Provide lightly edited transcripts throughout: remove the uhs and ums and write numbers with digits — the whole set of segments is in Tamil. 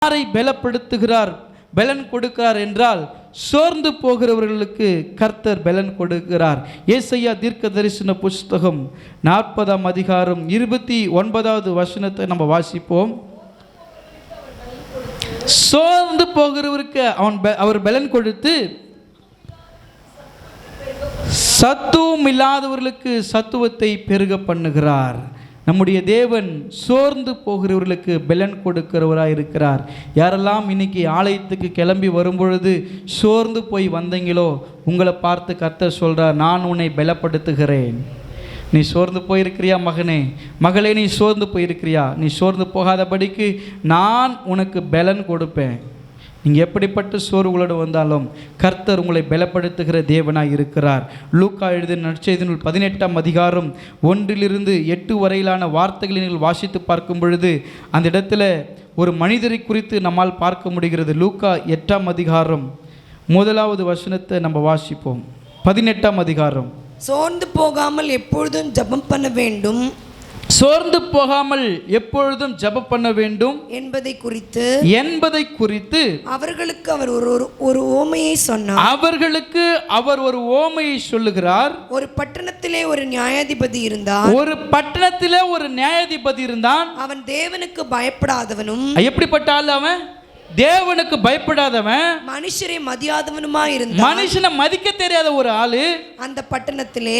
யாரை பலப்படுத்துகிறார், பலன் கொடுக்கிறார் என்றால் சோர்ந்து போகிறவர்களுக்கு கர்த்தர் பலன் கொடுக்கிறார். ஏசாயா தீர்க்க தரிசன புஸ்தகம் 40ஆம் அதிகாரம் 29வது வசனத்தை நம்ம வாசிப்போம். சோர்ந்து போகிறவருக்கு அவர் பலன் கொடுத்து சத்துவம் இல்லாதவர்களுக்கு சத்துவத்தை பெருக பண்ணுகிறார். நம்முடைய தேவன் சோர்ந்து போகிறவர்களுக்கு பலன் கொடுக்கிறவராக இருக்கிறார். யாரெல்லாம் இன்னைக்கு ஆலயத்துக்கு கிளம்பி வரும்பொழுது சோர்ந்து போய் வந்தீங்களோ உங்களை பார்த்து கர்த்தர் சொல்கிறார், நான் உன்னை பலப்படுத்துகிறேன். நீ சோர்ந்து போயிருக்கிறியா மகனே, மகளே நீ சோர்ந்து போயிருக்கிறியா, நீ சோர்ந்து போகாதபடிக்கு நான் உனக்கு பலன் கொடுப்பேன். நீங்கள் எப்படிப்பட்ட சோர்வுகளோடு வந்தாலும் கர்த்தர் உங்களை பலப்படுத்துகிற தேவனாக இருக்கிறார். லூக்கா எழுதின நற்செய்தி நூல் 18ஆம் அதிகாரம் 1-8 வரையிலான வார்த்தைகளை நீங்கள் வாசித்து பார்க்கும் பொழுது அந்த இடத்துல ஒரு மனிதரை குறித்து நம்மால் பார்க்க முடிகிறது. லூக்கா 8ஆம் அதிகாரம் 1வது வசனத்தை நம்ம வாசிப்போம். 18ஆம் அதிகாரம். சோர்ந்து போகாமல் எப்பொழுதும் ஜெபம் பண்ண வேண்டும், சோர்ந்து போகாமல் எப்பொழுதும் ஜெபம் பண்ண வேண்டும் என்பதை குறித்து அவர்களுக்கு அவர் ஒரு ஓமையை சொன்னார். அவர்களுக்கு அவர் ஒரு ஓமையை சொல்லுகிறார். ஒரு பட்டணத்திலே ஒரு நியாயாதிபதி இருந்தான். அவன் தேவனுக்கு பயப்படாதவனும். எப்படிப்பட்ட ஆள் அவன்? தேவனுக்கு பயப்படாதவன், மனுஷரை மதியாதவனுமா இருந்தான். மனுஷனை மதிக்க தெரியாத ஒரு ஆளு. அந்த பட்டணத்திலே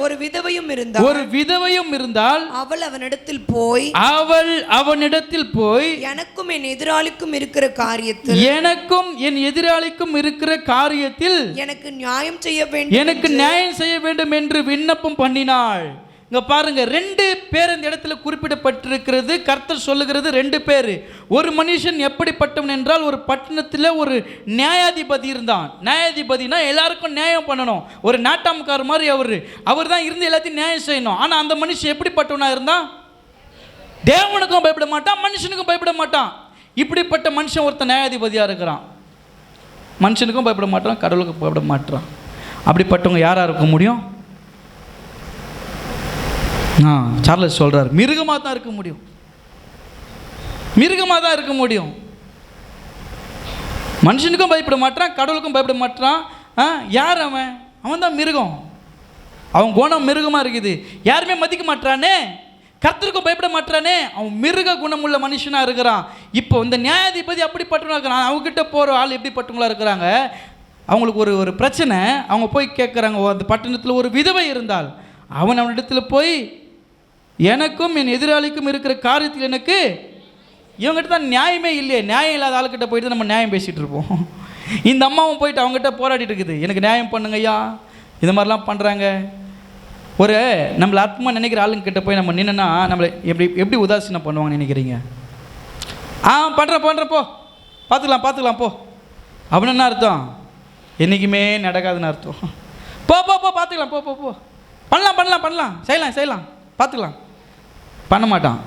ஒரு விதவையும் இருந்தால் அவள் அவனிடத்தில் போய் எனக்கும் என் எதிராளிக்கும் இருக்கிற காரியத்தில் எனக்கு நியாயம் செய்ய வேண்டும் என்று விண்ணப்பம் பண்ணினாள். இங்க பாருங்க, 2 பேர் இந்த இடத்துல குறிப்பிடப்பட்டிருக்கிறது. கர்த்தர் சொல்லுகிறது 2 பேர். ஒரு மனுஷன் எப்படிப்பட்டவன் என்றால், ஒரு பட்டணத்தில் ஒரு நியாயாதிபதி இருந்தான். நியாயாதிபதினா எல்லாருக்கும் நியாயம் பண்ணணும். ஒரு நாட்டாமக்கார் மாதிரி அவர் தான் இருந்து எல்லாத்தையும் நியாயம் செய்யணும். ஆனால் அந்த மனுஷன் எப்படிப்பட்டவனா இருந்தான்? தேவனுக்கும் பயப்பட மாட்டான், மனுஷனுக்கும் பயப்பட மாட்டான். இப்படிப்பட்ட மனுஷன் ஒருத்தன் நியாயாதிபதியாக இருக்கிறான். மனுஷனுக்கும் பயப்பட மாட்டான், கடவுளுக்கும் பயப்பட மாட்டான். அப்படிப்பட்டவங்க யாராக இருக்க முடியும்? சார்லஸ் சொல்றார், மிருகமாக தான் இருக்க முடியும். மனுஷனுக்கும் பயப்பட மாட்டான், கடவுளுக்கும் பயப்பட மாட்டான். யார் அவன் தான் மிருகம். அவன் குணம் மிருகமாக இருக்குது. யாருமே மதிக்க மாட்டானே, கர்த்தருக்கும் பயப்பட மாட்டானே, அவன் மிருக குணமுள்ள மனுஷனாக இருக்கிறான். இப்போ இந்த நியாயாதிபதி அப்படிப்பட்டவனாக இருக்கிறான். அவங்ககிட்ட போகிற ஆள் எப்படிப்பட்டவங்களா இருக்கிறாங்க? அவங்களுக்கு ஒரு பிரச்சனை. அவங்க போய் கேட்குறாங்க, அந்த பட்டணத்தில் ஒரு விதவை இருந்தால். அவனிடத்துல போய் எனக்கும் என் எதிராளிக்கும் இருக்கிற காரியத்தில் எனக்கு, இவங்ககிட்ட தான் நியாயமே இல்லையே. நியாயம் இல்லாத ஆளுக்கிட்ட போயிட்டு நம்ம நியாயம் பேசிகிட்டு இருப்போம். இந்த அம்மாவும் போயிட்டு அவங்ககிட்ட போராடிட்டு இருக்குது, எனக்கு நியாயம் பண்ணுங்க ஐயா, இது மாதிரிலாம் பண்ணுறாங்க. ஒரு நம்மளை அற்பமாக நினைக்கிற ஆளுங்கிட்ட போய் நம்ம நின்றுனா நம்மளை எப்படி உதாசீனம் பண்ணுவாங்கன்னு நினைக்கிறீங்க? பண்ணுறேன் போ, பார்த்துக்கலாம் போ அப்படின்னு என்ன அர்த்தம்? என்றைக்குமே நடக்காதுன்னு அர்த்தம். போ பார்த்துக்கலாம், போ பண்ணலாம் செய்யலாம் பார்த்துக்கலாம். பண்ண மாட்டான்.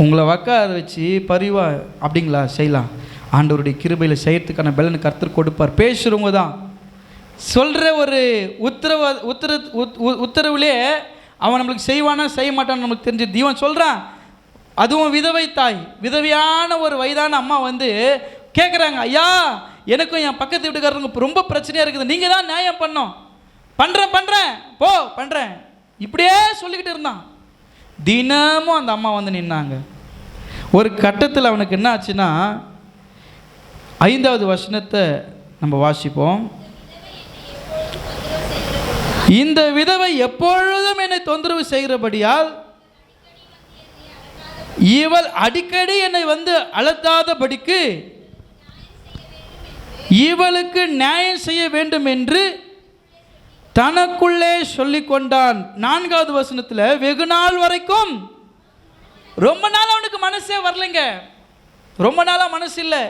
உங்களை அதை வச்சு பரிவா அப்படிங்களா செய்யலாம். ஆண்டவருடைய கிருபையில் செய்யறதுக்கான பலன் கர்த்தர் கொடுப்பார். பேசுகிறவங்க தான் சொல்கிற ஒரு உத்தரவுலே அவன் நம்மளுக்கு செய்வானா செய்ய மாட்டான்னு நம்மளுக்கு தெரிஞ்சு தீவன் சொல்கிறான். அதுவும் விதவையான ஒரு வயதான அம்மா கேட்குறாங்க, ஐயா எனக்கும் என் பக்கத்து வீட்டுக்காரங்க ரொம்ப பிரச்சனையாக இருக்குது, நீங்கள் தான் நியாயம் பண்ணோம். பண்ணுறேன் இப்படியே சொல்லிக்கிட்டு இருந்தான். தினமும் அந்த அம்மா நின்னாங்க. ஒரு கட்டத்தில் அவனுக்கு என்ன ஆச்சுன்னா, 5வது வசனத்தை நம்ம வாசிப்போம். இந்த விதவை எப்பொழுதும் என்னை தொந்தரவு செய்கிறபடியால் இவள் அடிக்கடி என்னை அழுத்தாதபடிக்கு இவளுக்கு நியாயம் செய்ய வேண்டும் என்று தனக்குள்ளே சொல்லிக் கொண்டான். 4வது வசனத்தில் வெகு நாள் வரைக்கும், ரொம்ப நாள் அவனுக்கு மனசே வரலைங்க. ரொம்ப நாளாக மனசு இல்லை.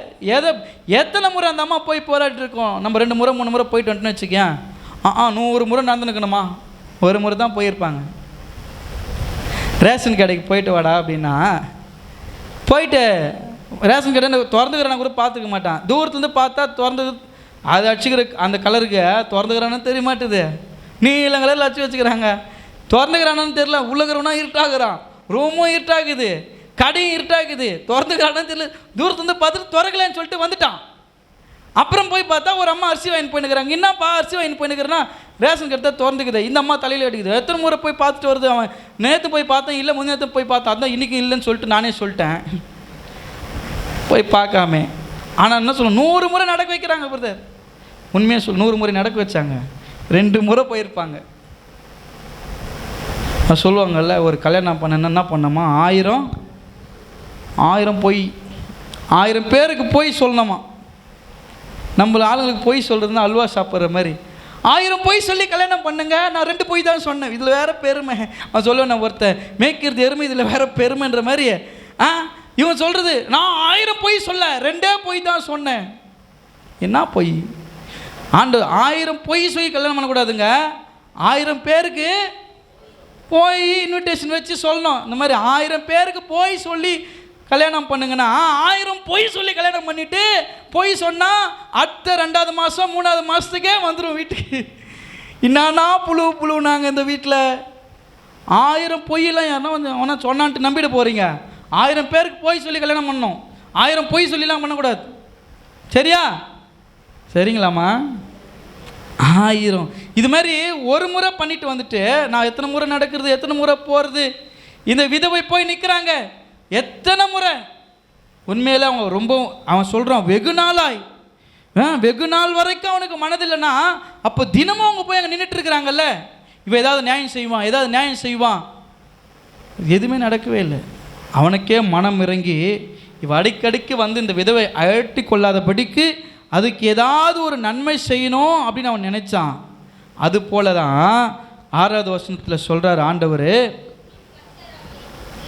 எத்தனை முறை அந்த அம்மா போய் போராடிட்டு இருக்கோம். நம்ம 2 முறை 3 முறை போயிட்டு வந்துட்டுன்னு வச்சுக்கேன். 100 முறை நடந்துக்கணுமா? ஒரு முறை தான் போயிருப்பாங்க. ரேஷன் கடைக்கு போயிட்டு வாடா அப்படின்னா போயிட்டு ரேஷன் கடை திறந்துக்கிறனா கூட பார்த்துக்க மாட்டான். தூரத்துலேருந்து பார்த்தா திறந்தது அது அடிச்சுக்கிற அந்த கலருக்கு திறந்துக்கிறானு தெரிய மாட்டுது. நீல கலரில் அடிச்சு வச்சுக்கிறாங்க. திறந்துக்கிறானு தெரியல. உள்ளக்கிறவனா இருட்டாகிறான், ரூமும் இருட்டாகுது. கடையும் இருட்டாக்குது, திறந்துக்கிறான்னு தெரியல. தூரத்துலேருந்து பார்த்துட்டு திறக்கலன்னு சொல்லிட்டு வந்துட்டான். அப்புறம் போய் பார்த்தா ஒரு அம்மா அரிசி வாங்கி போயினுக்கிறாங்க. என்னப்பா அரிசி வாங்கி போயினுக்கிறேன்னா, ரேஷன் கட்டை திறந்துக்குது. இந்த அம்மா தலையில் அடிக்குது. எத்தனை முறை போய் பார்த்துட்டு வருது. அவன் நேற்று போய் பார்த்தேன், இல்லை முன்னேற்று போய் பார்த்தா, அதான் இன்றைக்கி இல்லைன்னு சொல்லிட்டு நானே சொல்லிட்டேன் போய் பார்க்காம. ஆனால் என்ன சொல்ல, 100 முறை நடக்க வைக்கிறாங்க பிரதர். உண்மையாக சொல்ல 100 முறை நடக்க வச்சாங்க. 2 முறை போயிருப்பாங்க. சொல்லுவாங்கள்ல, ஒரு கல்யாணம் பண்ண என்ன பண்ணோமா, 1000 போய் 1000 பேருக்கு போய் சொல்லணுமா. நம்மள ஆளுங்களுக்கு போய் சொல்கிறதுனா அல்வா சாப்பிட்ற மாதிரி. 1000 போய் சொல்லி கல்யாணம் பண்ணுங்க, நான் 2 போய் தான் சொன்னேன். இதில் வேறு பெருமை. அவன் சொல்லுவேன், நான் ஒருத்தன் மேய்க்கிறது எருமை, இதில் வேறு பெருமைன்ற மாதிரி. இவன் சொல்கிறது, நான் 1000 போய் சொல்ல 2 போய் தான் சொன்னேன். என்ன போய்? 1000 போய் சொல்லி கல்யாணம் பண்ணக்கூடாதுங்க. 1000 பேருக்கு போய் இன்விடேஷன் வச்சு சொல்லணும். இந்த மாதிரி 1000 பேருக்கு போய் சொல்லி கல்யாணம் பண்ணுங்கன்னா, 1000 பொய் சொல்லி கல்யாணம் பண்ணிவிட்டு பொய் சொன்னால் அடுத்த 2வது மாதம் 3வது மாதத்துக்கே வந்துடும் வீட்டுக்கு. என்னன்னா புழு நாங்கள் இந்த வீட்டில் 1000 பொய்யெல்லாம் யாருன்னா வந்து அவனா சொன்னான்ட்டு நம்பிட போகிறீங்க. 1000 பேருக்கு போய் சொல்லி கல்யாணம் பண்ணணும். 1000 பொய் சொல்லிலாம் பண்ணக்கூடாது. சரியா? சரிங்களாம்மா? 1000 இது மாதிரி ஒரு முறை பண்ணிட்டு வந்துட்டு நான் எத்தனை முறை நடக்கிறது, எத்தனை முறை போகிறது. இந்த விதவை போய் நிற்கிறாங்க எத்தனை முறை. உண்மையில் அவங்க ரொம்ப, அவன் சொல்கிறான் வெகு நாள் வரைக்கும் அவனுக்கு மனதில்லைன்னா, அப்போ தினமும் அவங்க போய் அங்கே நின்றுட்டு இருக்கிறாங்கல்ல, இவன் ஏதாவது நியாயம் செய்வான். எதுவுமே நடக்கவே இல்லை. அவனுக்கே மனம் இறங்கி இவ அடிக்கடிக்கு வந்து இந்த விதவை அழட்டி கொள்ளாதபடிக்கு அதுக்கு ஏதாவது ஒரு நன்மை செய்யணும் அப்படின்னு அவன் நினைச்சான். அது போல தான் 6வது வசனத்தில் சொல்கிறார் ஆண்டவர்,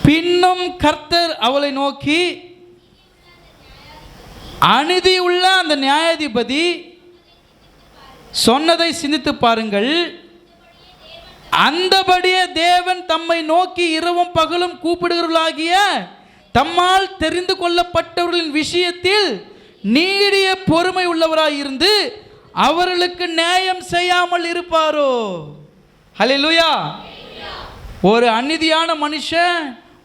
பின்னும் கர்த்தர் அவளை நோக்கி, அநீதி உள்ள அந்த நியாயாதிபதி சொன்னதை சிந்தித்து பாருங்கள், அந்தபடியே தேவன் தம்மை நோக்கி இரவும் பகலும் கூப்பிடுகிறவர்களாகிய தம்மால் தெரிந்து கொள்ளப்பட்டவர்களின் விஷயத்தில் நீடிய பொறுமை உள்ளவராயிருந்து அவர்களுக்கு நியாயம் செய்யாமல் இருப்பாரோ? ஹல்லேலூயா. ஒரு அநீதியான மனுஷன்,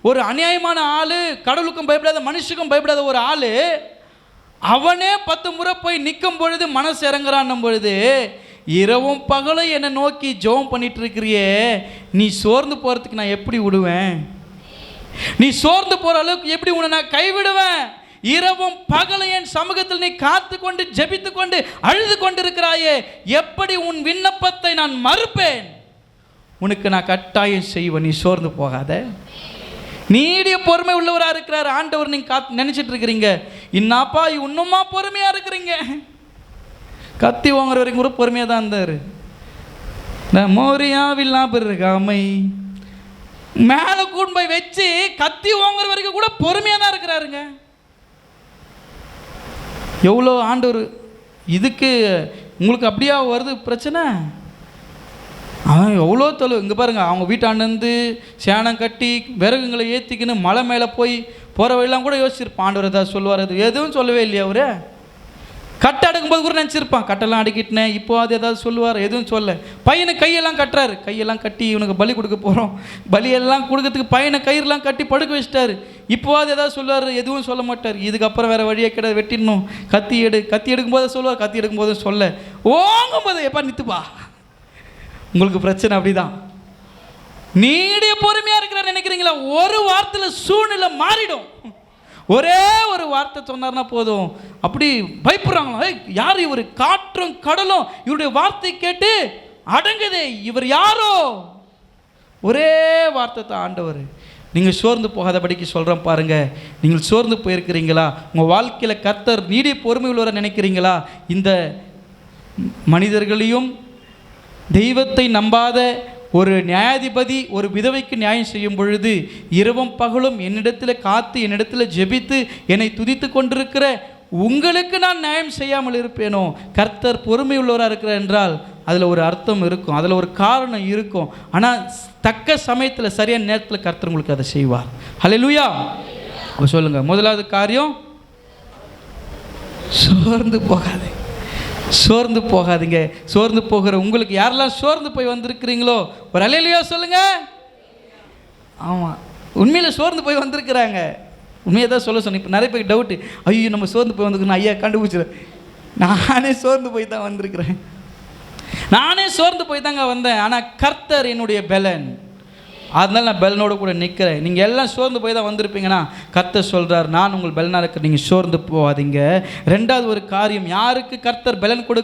ஒரு அநியாயமான ஆளு, கடவுளுக்கும் பயப்படாத மனுஷனுக்கும் பயப்படாத ஒரு ஆளு, அவனே 10 முறை போய் நிற்கும் பொழுது மனசு இறங்குறான் பொழுது, இரவும் பகலும் என்னை நோக்கி ஜெபம் பண்ணிட்டு இருக்கிறியே, நீ சோர்ந்து போகிறதுக்கு நான் எப்படி விடுவேன்? நீ சோர்ந்து போகிற அளவுக்கு எப்படி உன்னை நான் கைவிடுவேன்? இரவும் பகலும் என் சமூகத்தில் நீ காத்து கொண்டு ஜெபித்து கொண்டு அழுது கொண்டு இருக்கிறாயே, எப்படி உன் விண்ணப்பத்தை நான் மறுப்பேன்? உனக்கு நான் கட்டாயம் செய்வேன், நீ சோர்ந்து போகாத. நீடிய பொறுமை உள்ளவராக இருக்கிறார் ஆண்டவர். நீங்கள் நினச்சிட்டு இருக்கிறீங்க, இன்னப்பா இன்னுமா பொறுமையாக இருக்கிறீங்க? கத்தி வாங்குற வரைக்கும் கூட பொறுமையாக தான் இருந்தார். மோரியாவில் பெருகாமை மேலே கூண்டு போய் வச்சு கத்தி வாங்குற வரைக்கும் கூட பொறுமையாக தான் இருக்கிறாருங்க. எவ்வளோ ஆண்டவர். இதுக்கு உங்களுக்கு அப்படியா வருது பிரச்சனை? அவன் எவ்வளோ இங்கே பாருங்கள், அவங்க வீட்டாண்டந்து சேனம் கட்டி விறகுங்களை ஏற்றிக்கின்னு மலை மேலே போய் போகிற வழியெல்லாம் கூட யோசிச்சிருப்பான். ஆண்டவர் ஏதாவது சொல்லுவார்? அது எதுவும் சொல்லவே இல்லையா? அவர் கட்டை அடுக்கும்போது கூட நினச்சிருப்பான், கட்டெல்லாம் அடிக்கிட்டேன், இப்போ அது ஏதாவது சொல்லுவார்? எதுவும் சொல்ல. பையனை கையெல்லாம் கட்டுறாரு, கையெல்லாம் கட்டி இவனுக்கு பலி கொடுக்க போகிறோம், பலியெல்லாம் கொடுக்கறதுக்கு பையனை கயிறுலாம் கட்டி படுக்க வச்சிட்டாரு. இப்போது ஏதாவது சொல்லுவார்? எதுவும் சொல்ல மாட்டார். இதுக்கப்புறம் வேறு வழியே கிடையாது, வெட்டிடணும், கத்தி எடுக்கும்போது சொல்லுவார், கத்தி எடுக்கும்போது சொல்ல, ஓங்கும்போது எப்போ நித்துப்பா. உங்களுக்கு பிரச்சனை அப்படிதான். நீடிய பொறுமையாக இருக்கிறார் நினைக்கிறீங்களா? ஒரு வார்த்தையில் சூழ்நிலை மாறிடும். ஒரே ஒரு வார்த்தை சொன்னார்னா போதும், அப்படி பயப்படுறாங்களா? யார் இவர்? காற்றும் கடலும் இவருடைய வார்த்தை கேட்டு அடங்குதே, இவர் யாரோ? ஒரே வார்த்தை தான் ஆண்டவர். நீங்கள் சோர்ந்து போகாதபடிக்கு சொல்கிறேன் பாருங்கள். நீங்கள் சோர்ந்து போயிருக்கிறீங்களா? உங்கள் வாழ்க்கையில் கர்த்தர் நீடிய பொறுமை உள்ளவரை நினைக்கிறீங்களா? இந்த மனிதர்களையும் தெய்வத்தை நம்பாத ஒரு நியாயாதிபதி ஒரு விதவைக்கு நியாயம் செய்யும் பொழுது, இரவும் பகலும் என்னிடத்தில் காத்து என்னிடத்தில் ஜெபித்து என்னை துதித்து கொண்டிருக்கிற உங்களுக்கு நான் நியாயம் செய்யாமல் இருப்பேனோ? கர்த்தர் பொறுமை உள்ளவராக இருக்கிறார் என்றால் அதில் ஒரு அர்த்தம் இருக்கும், அதில் ஒரு காரணம் இருக்கும். ஆனால் தக்க சமயத்தில் சரியான நேரத்தில் கர்த்தர் உங்களுக்கு அதை செய்வார். ஹல்லேலூயா. அப்போ சொல்லுங்கள், முதலாவது காரியம், சோர்ந்து போகாது. சோர்ந்து போகாதீங்க. சோர்ந்து போகிற உங்களுக்கு யாரெல்லாம் சோர்ந்து போய் வந்திருக்கிறீங்களோ ஒரு அல்லேலூயா சொல்லுங்க. ஆமாம், உண்மையில் சோர்ந்து போய் வந்திருக்கிறாங்க. உண்மையை தான் சொல்ல சொன்னேன். இப்போ நிறைய பேருக்கு டவுட்டு, ஐயோ நம்ம சோர்ந்து போய் வந்துருக்கணும், ஐயா கண்டுபிடிச்சிடும். நானே சோர்ந்து போய் தான் வந்திருக்கிறேன், நானே சோர்ந்து போய் தாங்க வந்தேன். ஆனால் கர்த்தர் என்னுடைய பெலன், அதனால நான் பெலனோடு கூட நிற்கிறேன். நீங்கள் எல்லாம் சோர்ந்து போய் தான் வந்திருப்பீங்கன்னா கர்த்தர் சொல்கிறார், நான் உங்கள் பெலனாக இருக்கிற, நீங்கள் சோர்ந்து போகாதீங்க. ரெண்டாவது ஒரு காரியம், யாருக்கு கர்த்தர் பெலன்